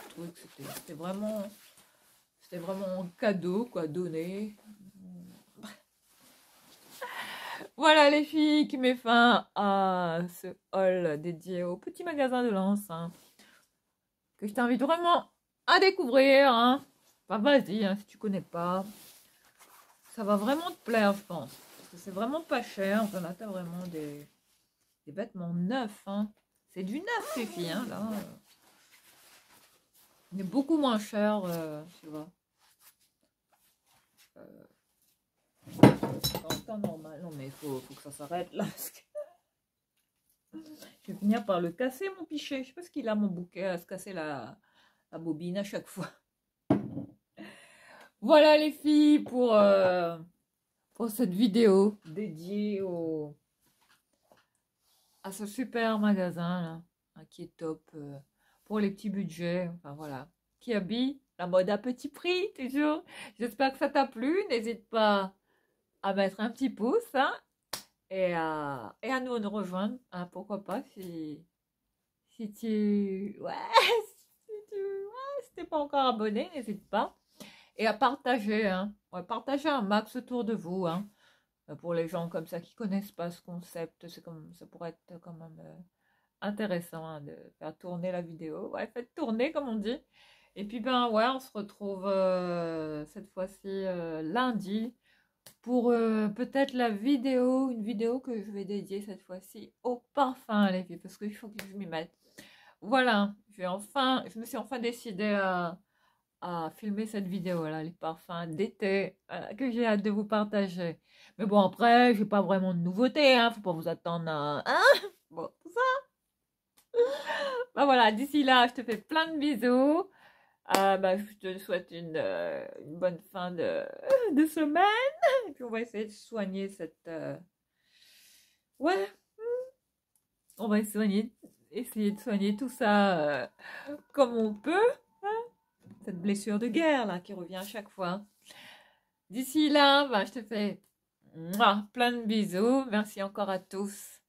A: je trouvais que c'était vraiment un cadeau, quoi, donné. Voilà les filles qui met fin à ce haul dédié au petit magasin de Lens, hein, que je t'invite vraiment à découvrir. Hein. Enfin, vas-y, hein, si tu connais pas, ça va vraiment te plaire, je pense. Parce que c'est vraiment pas cher. Enfin, là, t'as vraiment des vêtements neufs. Hein. C'est du neuf, les filles. Hein, là, il est beaucoup moins cher, tu vois. En temps normal. Non, mais il faut que ça s'arrête là. Parce que... je vais finir par le casser, mon pichet. Je sais pas ce qu'il a, mon bouquet, à se casser la bobine à chaque fois. Voilà les filles pour cette vidéo dédiée à ce super magasin là, hein, qui est top pour les petits budgets. Enfin voilà, qui habille la mode à petit prix toujours. J'espère que ça t'a plu. N'hésite pas à mettre un petit pouce hein, et à nous rejoindre. Hein, pourquoi pas si tu ouais si t'es pas encore abonné, n'hésite pas. Et à partager, hein. Ouais, partagez un max autour de vous, hein. Pour les gens comme ça qui connaissent pas ce concept, c'est comme ça pourrait être quand même intéressant hein, de faire tourner la vidéo. Ouais, faites tourner comme on dit. Et puis ben ouais, on se retrouve cette fois-ci lundi pour peut-être la vidéo, une vidéo que je vais dédier cette fois-ci au parfum, les filles, parce qu'il faut que je m'y mette. Voilà, je me suis enfin décidée à filmer cette vidéo-là, les parfums d'été, que j'ai hâte de vous partager. Mais bon, après, j'ai pas vraiment de nouveautés, hein, faut pas vous attendre à... Hein, bon, tout ça. Bah voilà, d'ici là, je te fais plein de bisous. Bah, je te souhaite une bonne fin de semaine. Et puis, on va essayer de soigner cette... Ouais, on va essayer de soigner tout ça comme on peut. Hein, cette blessure de guerre, là, qui revient à chaque fois. D'ici là, bah, je te fais plein de bisous. Merci encore à tous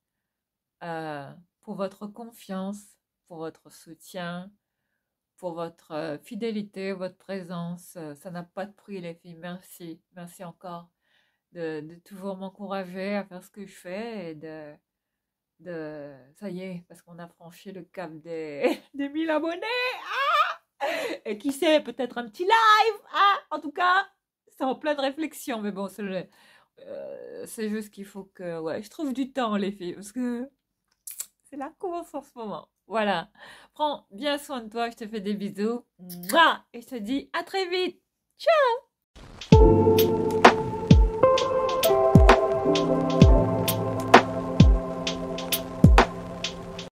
A: pour votre confiance, pour votre soutien, pour votre fidélité, votre présence. Ça n'a pas de prix, les filles. Merci. Merci encore de toujours m'encourager à faire ce que je fais et ça y est, parce qu'on a franchi le cap des 1000 abonnés. Et qui sait, peut-être un petit live. En tout cas, c'est en pleine réflexion. Mais bon, c'est juste qu'il faut que je trouve du temps, les filles, parce que c'est la course en ce moment. Voilà. Prends bien soin de toi. Je te fais des bisous. Et je te dis à très vite. Ciao.